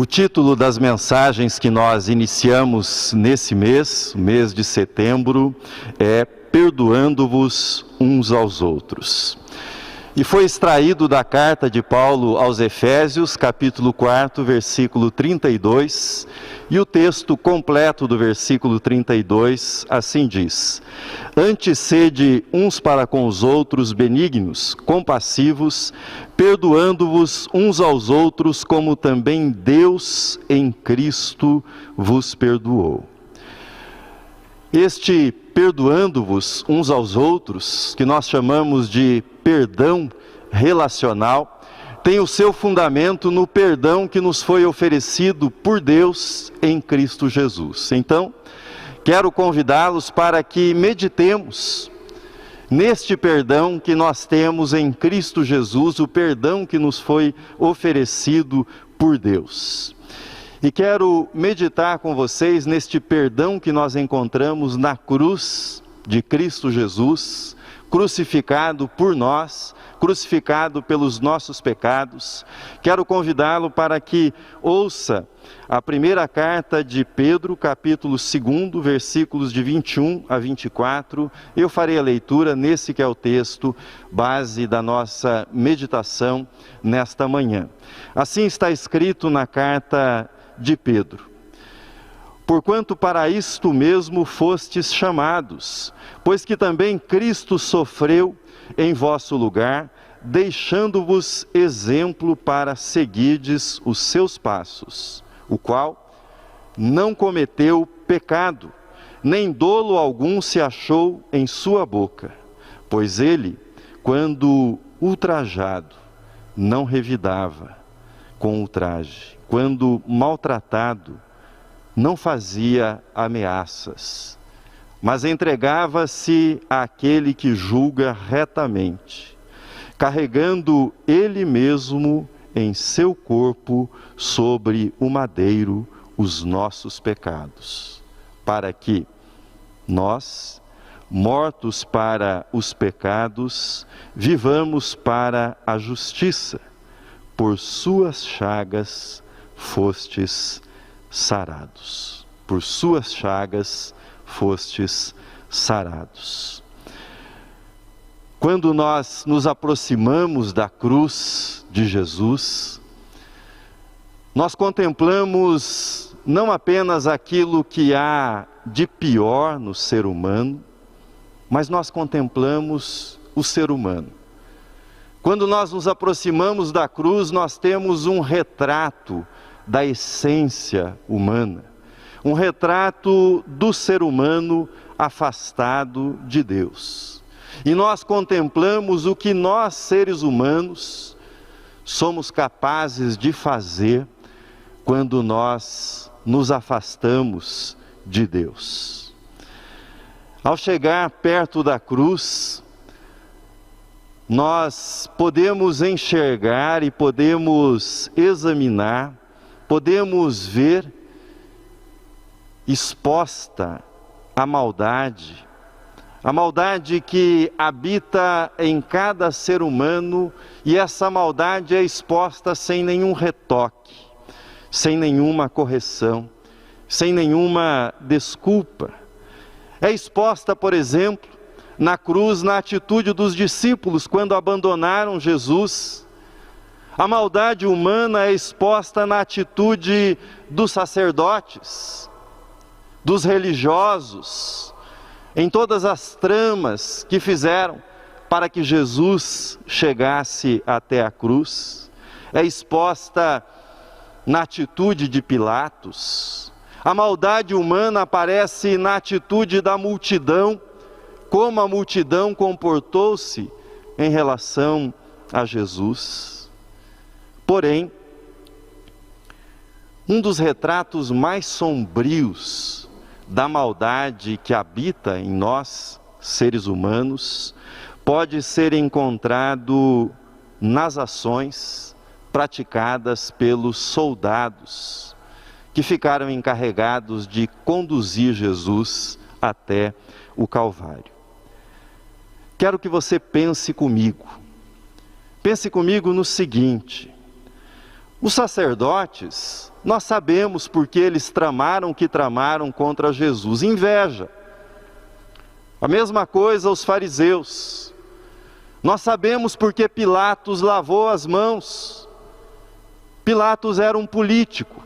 O título das mensagens que nós iniciamos nesse mês, o mês de setembro, é Perdoando-vos uns aos outros. E foi extraído da carta de Paulo aos Efésios, capítulo 4, versículo 32, e o texto completo do versículo 32 assim diz: Antes sede uns para com os outros benignos, compassivos, perdoando-vos uns aos outros, como também Deus em Cristo vos perdoou. Este perdoando-vos uns aos outros, que nós chamamos de perdão relacional, tem o seu fundamento no perdão que nos foi oferecido por Deus em Cristo Jesus. Então, quero convidá-los para que meditemos neste perdão que nós temos em Cristo Jesus, o perdão que nos foi oferecido por Deus. E quero meditar com vocês neste perdão que nós encontramos na cruz de Cristo Jesus, crucificado por nós, crucificado pelos nossos pecados. Quero convidá-lo para que ouça a primeira carta de Pedro, capítulo 2, versículos de 21 a 24. Eu farei a leitura nesse que é o texto base da nossa meditação nesta manhã. Assim está escrito na carta de Pedro: Porquanto para isto mesmo fostes chamados, pois que também Cristo sofreu em vosso lugar, deixando-vos exemplo para seguirdes os seus passos, o qual não cometeu pecado, nem dolo algum se achou em sua boca, pois ele, quando ultrajado, não revidava com ultraje, quando maltratado, não fazia ameaças, mas entregava-se àquele que julga retamente, carregando ele mesmo em seu corpo sobre o madeiro os nossos pecados, para que nós, mortos para os pecados, vivamos para a justiça. Por suas chagas fostes sarados. Por suas chagas fostes sarados. Quando nós nos aproximamos da cruz de Jesus, nós contemplamos não apenas aquilo que há de pior no ser humano, mas nós contemplamos o ser humano. Quando nós nos aproximamos da cruz, nós temos um retrato da essência humana, um retrato do ser humano afastado de Deus. E nós contemplamos o que nós, seres humanos, somos capazes de fazer quando nós nos afastamos de Deus. Ao chegar perto da cruz, nós podemos enxergar e podemos examinar, podemos ver exposta a maldade que habita em cada ser humano, e essa maldade é exposta sem nenhum retoque, sem nenhuma correção, sem nenhuma desculpa. É exposta, por exemplo, na cruz, na atitude dos discípulos quando abandonaram Jesus. A maldade humana é exposta na atitude dos sacerdotes, dos religiosos, em todas as tramas que fizeram para que Jesus chegasse até a cruz. É exposta na atitude de Pilatos. A maldade humana aparece na atitude da multidão, como a multidão comportou-se em relação a Jesus. Porém, um dos retratos mais sombrios da maldade que habita em nós, seres humanos, pode ser encontrado nas ações praticadas pelos soldados que ficaram encarregados de conduzir Jesus até o Calvário. Quero que você pense comigo no seguinte: os sacerdotes nós sabemos porque eles tramaram o que tramaram contra Jesus: inveja. A mesma coisa os fariseus. Nós sabemos porque Pilatos lavou as mãos. Pilatos era um político.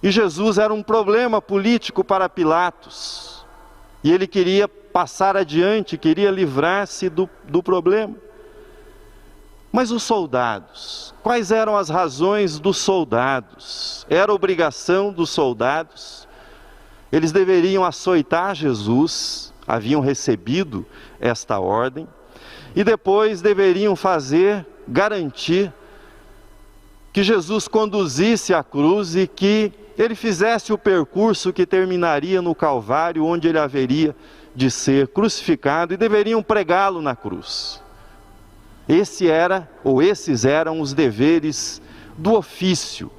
E Jesus era um problema político para Pilatos. E ele queria passar adiante, queria livrar-se do problema. Mas os soldados, quais eram as razões dos soldados? Era obrigação dos soldados? Eles deveriam açoitar Jesus, haviam recebido esta ordem, e depois deveriam garantir que Jesus conduzisse a cruz e que ele fizesse o percurso que terminaria no Calvário, onde ele haveria de ser crucificado, e deveriam pregá-lo na cruz. Esses eram os deveres do ofício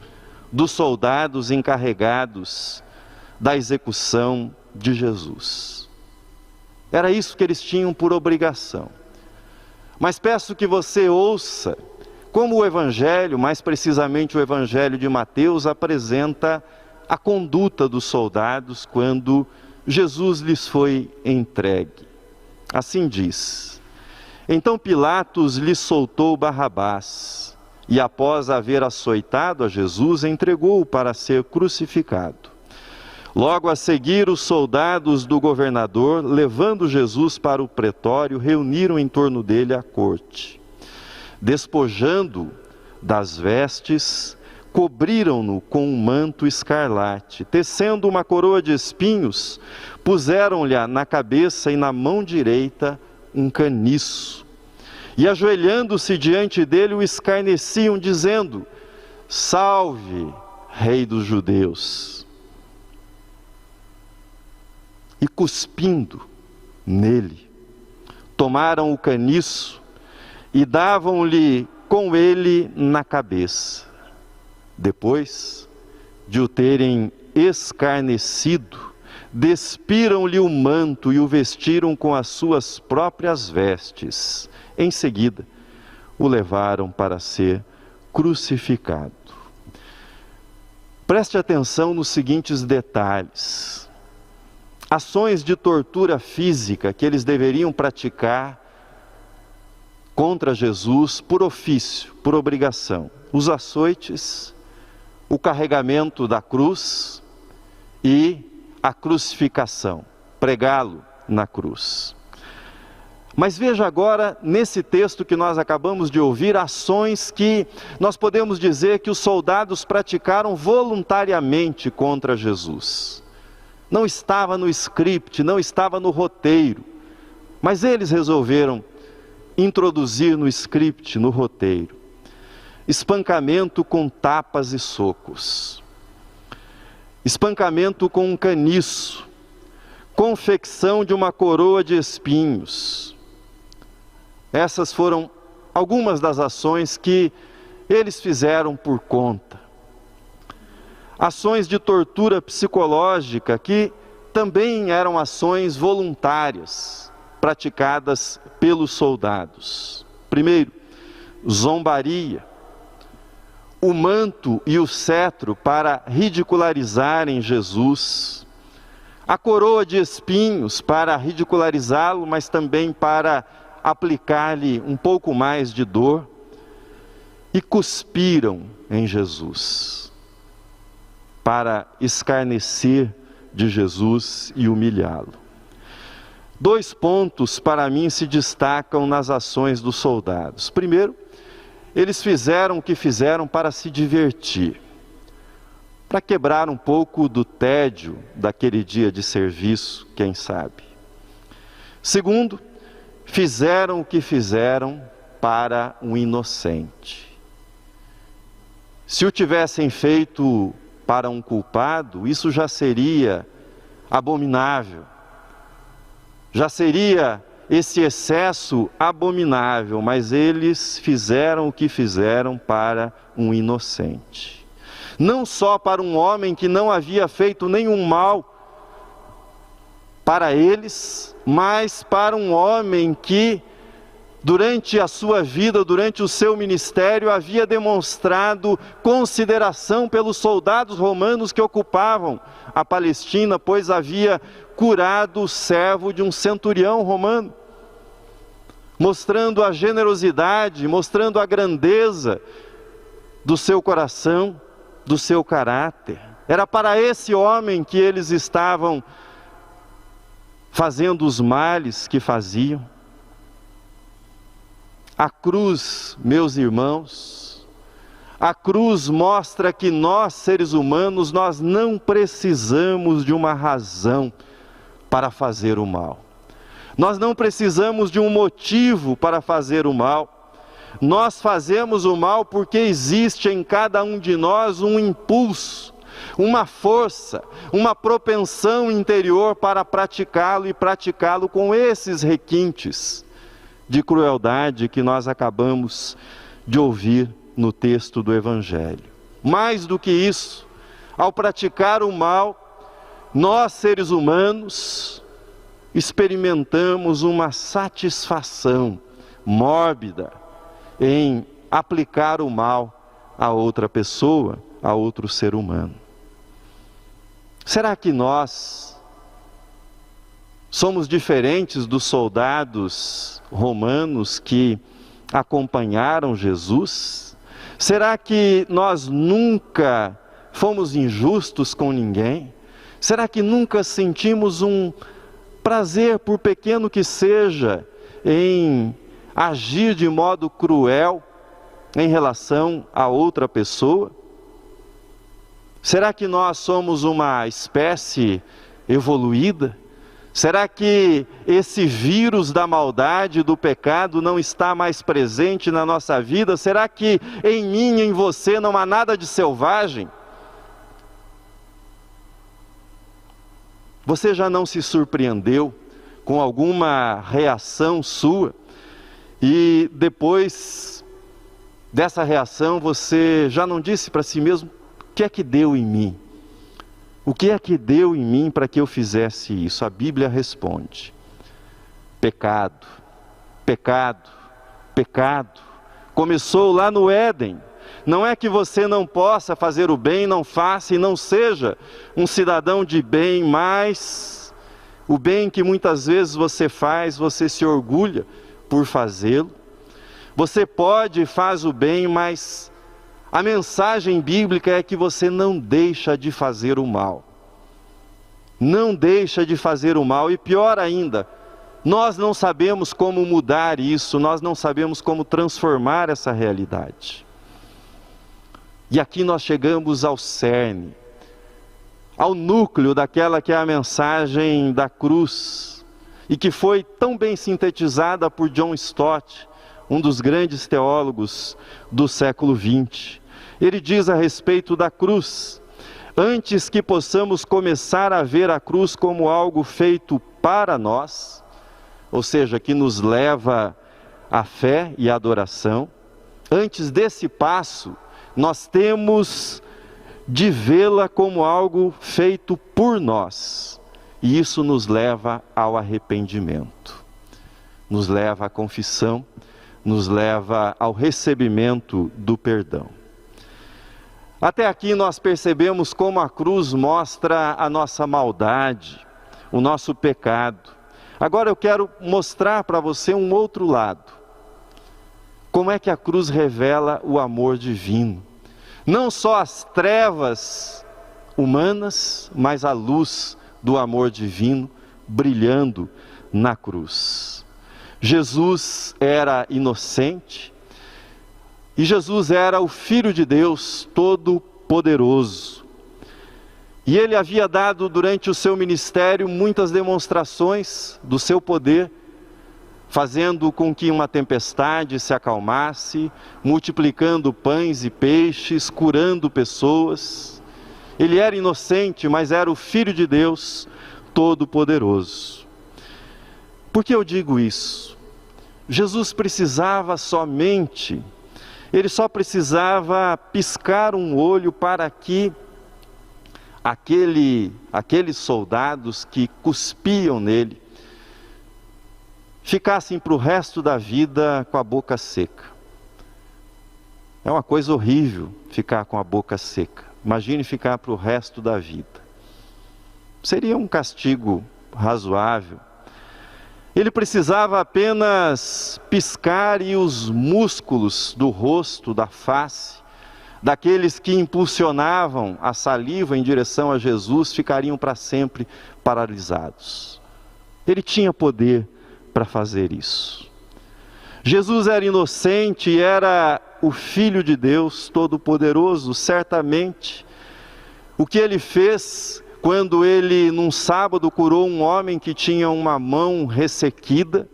dos soldados encarregados da execução de Jesus. Era isso que eles tinham por obrigação. Mas peço que você ouça como o Evangelho, mais precisamente o Evangelho de Mateus, apresenta a conduta dos soldados quando Jesus lhes foi entregue. Assim diz: então Pilatos lhe soltou Barrabás, e após haver açoitado a Jesus, entregou-o para ser crucificado. Logo a seguir, os soldados do governador, levando Jesus para o pretório, reuniram em torno dele a corte. Despojando das vestes, cobriram-no com um manto escarlate. Tecendo uma coroa de espinhos, puseram-lhe na cabeça e na mão direita um caniço. E ajoelhando-se diante dele, o escarneciam, dizendo: salve, Rei dos Judeus. E cuspindo nele, tomaram o caniço e davam-lhe com ele na cabeça. Depois de o terem escarnecido, despiram-lhe o manto e o vestiram com as suas próprias vestes. Em seguida, o levaram para ser crucificado. Preste atenção nos seguintes detalhes. Ações de tortura física que eles deveriam praticar contra Jesus por ofício, por obrigação. Os açoites, o carregamento da cruz e a crucificação, pregá-lo na cruz. Mas veja agora, nesse texto que nós acabamos de ouvir, ações que nós podemos dizer que os soldados praticaram voluntariamente contra Jesus. Não estava no script, não estava no roteiro, mas eles resolveram introduzir no script, no roteiro: espancamento com tapas e socos, espancamento com um caniço, confecção de uma coroa de espinhos. Essas foram algumas das ações que eles fizeram por conta. Ações de tortura psicológica que também eram ações voluntárias, praticadas pelos soldados. Primeiro, zombaria. O manto e o cetro para ridicularizarem Jesus. A coroa de espinhos para ridicularizá-lo, mas também para aplicar-lhe um pouco mais de dor. E cuspiram em Jesus para escarnecer de Jesus e humilhá-lo. Dois pontos para mim se destacam nas ações dos soldados. Primeiro, eles fizeram o que fizeram para se divertir, para quebrar um pouco do tédio daquele dia de serviço, quem sabe. Segundo, fizeram o que fizeram para um inocente. Se o tivessem feito para um culpado, isso já seria abominável. Já seria esse excesso abominável, mas eles fizeram o que fizeram para um inocente. Não só para um homem que não havia feito nenhum mal para eles, mas para um homem que durante a sua vida, durante o seu ministério, havia demonstrado consideração pelos soldados romanos que ocupavam a Palestina, pois havia curado o servo de um centurião romano, mostrando a generosidade, mostrando a grandeza do seu coração, do seu caráter. Era para esse homem que eles estavam fazendo os males que faziam. A cruz, meus irmãos, a cruz mostra que nós, seres humanos, nós não precisamos de uma razão para fazer o mal. Nós não precisamos de um motivo para fazer o mal. Nós fazemos o mal porque existe em cada um de nós um impulso, uma força, uma propensão interior para praticá-lo e praticá-lo com esses requintes de crueldade que nós acabamos de ouvir no texto do Evangelho. Mais do que isso, ao praticar o mal, nós, seres humanos, experimentamos uma satisfação mórbida em aplicar o mal a outra pessoa, a outro ser humano. Será que nós somos diferentes dos soldados romanos que acompanharam Jesus? Será que nós nunca fomos injustos com ninguém? Será que nunca sentimos um prazer, por pequeno que seja, em agir de modo cruel em relação a outra pessoa? Será que nós somos uma espécie evoluída? Será que esse vírus da maldade, do pecado, não está mais presente na nossa vida? Será que em mim e em você não há nada de selvagem? Você já não se surpreendeu com alguma reação sua? E depois dessa reação você já não disse para si mesmo: o que é que deu em mim? O que é que deu em mim para que eu fizesse isso? A Bíblia responde: pecado, pecado, pecado. Começou lá no Éden. Não é que você não possa fazer o bem, não faça e não seja um cidadão de bem, mas o bem que muitas vezes você faz, você se orgulha por fazê-lo. Você pode e faz o bem, mas a mensagem bíblica é que você não deixa de fazer o mal. Não deixa de fazer o mal, e pior ainda, nós não sabemos como mudar isso, nós não sabemos como transformar essa realidade. E aqui nós chegamos ao cerne, ao núcleo daquela que é a mensagem da cruz, e que foi tão bem sintetizada por John Stott, um dos grandes teólogos do século XX. Ele diz a respeito da cruz: antes que possamos começar a ver a cruz como algo feito para nós, ou seja, que nos leva à fé e à adoração, antes desse passo, nós temos de vê-la como algo feito por nós. E isso nos leva ao arrependimento, nos leva à confissão, nos leva ao recebimento do perdão. Até aqui nós percebemos como a cruz mostra a nossa maldade, o nosso pecado. Agora eu quero mostrar para você um outro lado. Como é que a cruz revela o amor divino? Não só as trevas humanas, mas a luz do amor divino brilhando na cruz. Jesus era inocente, e Jesus era o Filho de Deus Todo-Poderoso. E Ele havia dado durante o seu ministério muitas demonstrações do seu poder, fazendo com que uma tempestade se acalmasse, multiplicando pães e peixes, curando pessoas. Ele era inocente, mas era o Filho de Deus Todo-Poderoso. Por que eu digo isso? Jesus precisava somente, ele só precisava piscar um olho para que aqueles soldados que cuspiam nele ficassem para o resto da vida com a boca seca. É uma coisa horrível ficar com a boca seca. Imagine ficar para o resto da vida. Seria um castigo razoável. Ele precisava apenas piscar e os músculos do rosto, da face, daqueles que impulsionavam a saliva em direção a Jesus, ficariam para sempre paralisados. Ele tinha poder para fazer isso. Jesus era inocente e era o Filho de Deus Todo-Poderoso. Certamente, o que ele fez quando ele, num sábado, curou um homem que tinha uma mão ressequida,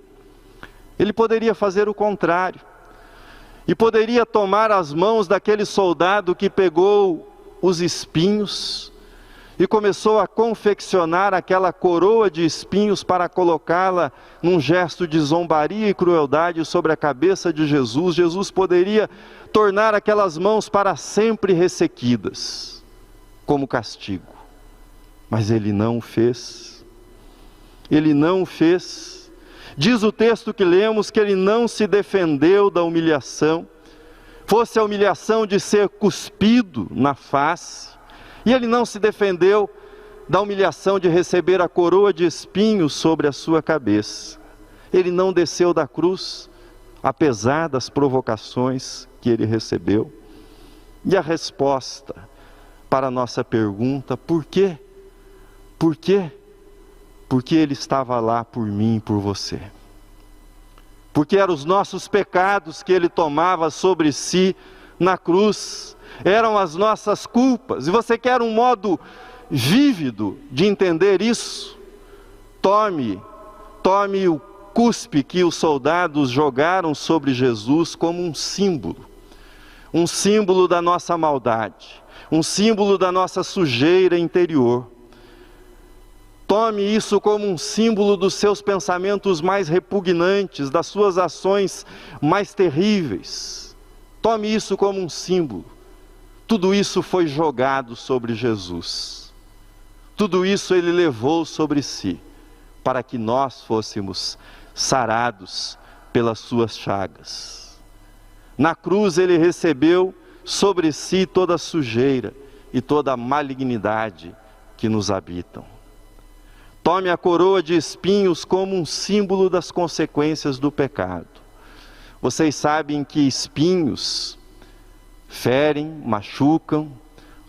ele poderia fazer o contrário. E poderia tomar as mãos daquele soldado que pegou os espinhos e começou a confeccionar aquela coroa de espinhos para colocá-la num gesto de zombaria e crueldade sobre a cabeça de Jesus. Jesus poderia tornar aquelas mãos para sempre ressequidas, como castigo. Mas ele não o fez. Ele não o fez. Diz o texto que lemos que ele não se defendeu da humilhação, fosse a humilhação de ser cuspido na face, e ele não se defendeu da humilhação de receber a coroa de espinhos sobre a sua cabeça. Ele não desceu da cruz, apesar das provocações que ele recebeu. E a resposta para a nossa pergunta, por quê? Por quê? Porque ele estava lá por mim e por você. Porque eram os nossos pecados que ele tomava sobre si na cruz. Eram as nossas culpas. E você quer um modo vívido de entender isso? Tome o cuspe que os soldados jogaram sobre Jesus como um símbolo da nossa maldade, um símbolo da nossa sujeira interior. Tome isso como um símbolo dos seus pensamentos mais repugnantes, das suas ações mais terríveis. Tome isso como um símbolo. Tudo isso foi jogado sobre Jesus. Tudo isso ele levou sobre si, para que nós fôssemos sarados pelas suas chagas. Na cruz ele recebeu sobre si toda a sujeira e toda a malignidade que nos habitam. Tome a coroa de espinhos como um símbolo das consequências do pecado. Vocês sabem que espinhos ferem, machucam.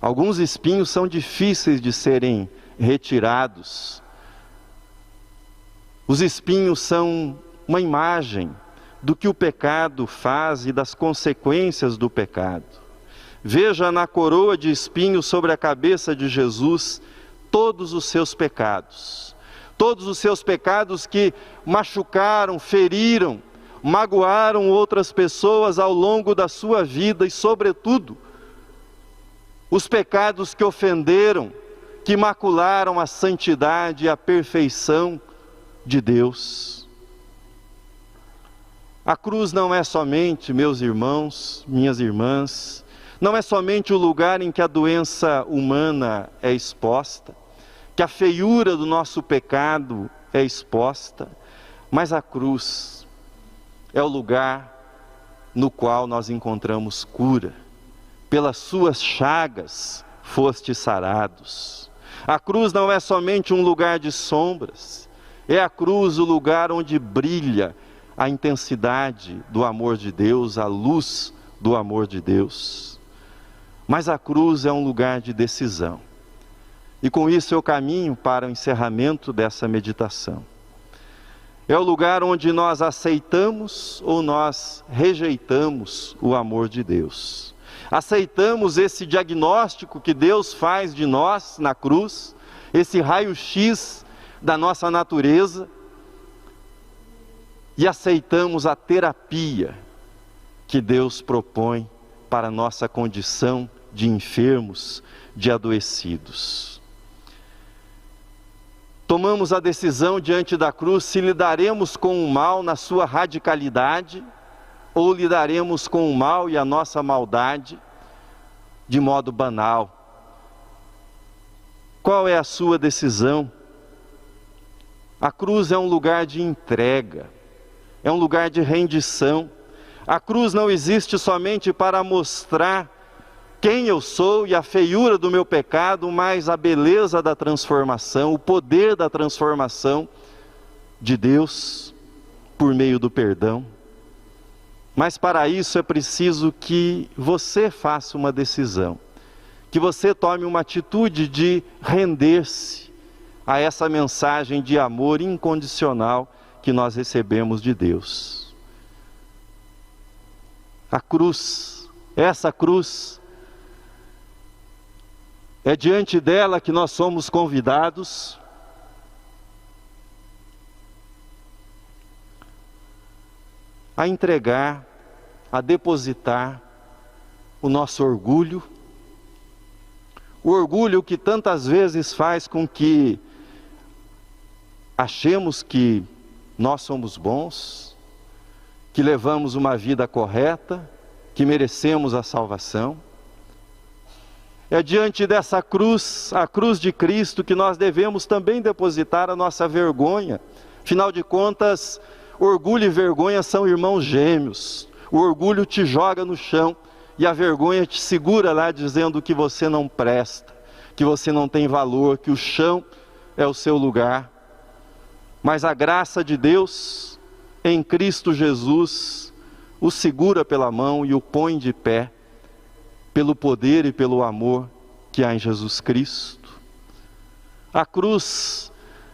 Alguns espinhos são difíceis de serem retirados. Os espinhos são uma imagem do que o pecado faz e das consequências do pecado. Veja na coroa de espinhos sobre a cabeça de Jesus todos os seus pecados que machucaram, feriram, magoaram outras pessoas ao longo da sua vida e, sobretudo, os pecados que ofenderam, que macularam a santidade e a perfeição de Deus. A cruz não é somente, meus irmãos, minhas irmãs, não é somente o lugar em que a doença humana é exposta, que a feiura do nosso pecado é exposta, mas a cruz é o lugar no qual nós encontramos cura. Pelas suas chagas fostes sarados. A cruz não é somente um lugar de sombras, é a cruz o lugar onde brilha a intensidade do amor de Deus, a luz do amor de Deus. Mas a cruz é um lugar de decisão. E com isso eu caminho para o encerramento dessa meditação. É o lugar onde nós aceitamos ou nós rejeitamos o amor de Deus. Aceitamos esse diagnóstico que Deus faz de nós na cruz, esse raio-x da nossa natureza, e aceitamos a terapia que Deus propõe para a nossa condição de enfermos, de adoecidos. Tomamos a decisão diante da cruz se lidaremos com o mal na sua radicalidade ou lidaremos com o mal e a nossa maldade de modo banal. Qual é a sua decisão? A cruz é um lugar de entrega, é um lugar de rendição. A cruz não existe somente para mostrar quem eu sou e a feiura do meu pecado, mas a beleza da transformação, o poder da transformação de Deus por meio do perdão. Mas para isso é preciso que você faça uma decisão, que você tome uma atitude de render-se a essa mensagem de amor incondicional que nós recebemos de Deus. A cruz, essa cruz, é diante dela que nós somos convidados a entregar, a depositar o nosso orgulho, o orgulho que tantas vezes faz com que achemos que nós somos bons, que levamos uma vida correta, que merecemos a salvação. É diante dessa cruz, a cruz de Cristo, que nós devemos também depositar a nossa vergonha. Afinal de contas, orgulho e vergonha são irmãos gêmeos. O orgulho te joga no chão e a vergonha te segura lá dizendo que você não presta, que você não tem valor, que o chão é o seu lugar. Mas a graça de Deus em Cristo Jesus o segura pela mão e o põe de pé, pelo poder e pelo amor que há em Jesus Cristo. A cruz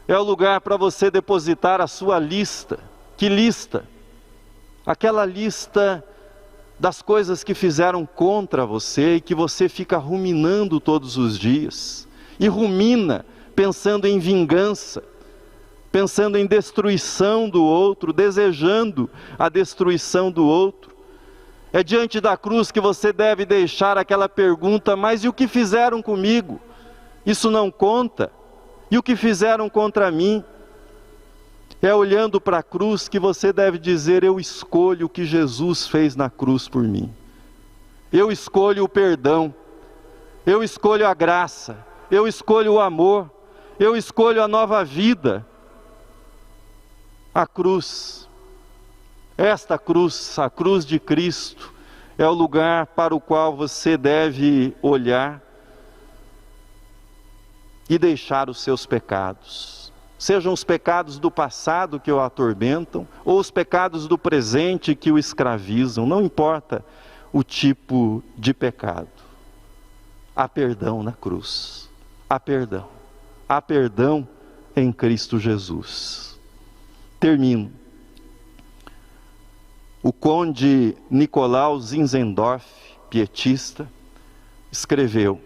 é o lugar para você depositar a sua lista. Que lista? Aquela lista das coisas que fizeram contra você e que você fica ruminando todos os dias. E rumina pensando em vingança, pensando em destruição do outro, desejando a destruição do outro. É diante da cruz que você deve deixar aquela pergunta: mas e o que fizeram comigo? Isso não conta. E o que fizeram contra mim? É olhando para a cruz que você deve dizer: eu escolho o que Jesus fez na cruz por mim. Eu escolho o perdão. Eu escolho a graça. Eu escolho o amor. Eu escolho a nova vida. A cruz, esta cruz, a cruz de Cristo, é o lugar para o qual você deve olhar e deixar os seus pecados. Sejam os pecados do passado que o atormentam, ou os pecados do presente que o escravizam, não importa o tipo de pecado. Há perdão na cruz, há perdão em Cristo Jesus. Termino. O conde Nicolau Zinzendorf, pietista, escreveu: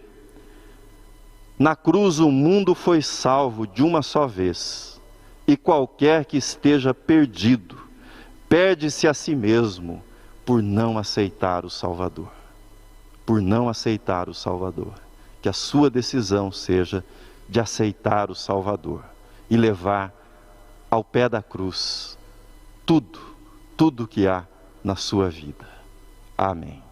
na cruz o mundo foi salvo de uma só vez, e qualquer que esteja perdido, perde-se a si mesmo por não aceitar o Salvador. Por não aceitar o Salvador. Que a sua decisão seja de aceitar o Salvador e levar ao pé da cruz tudo que há na sua vida. Amém.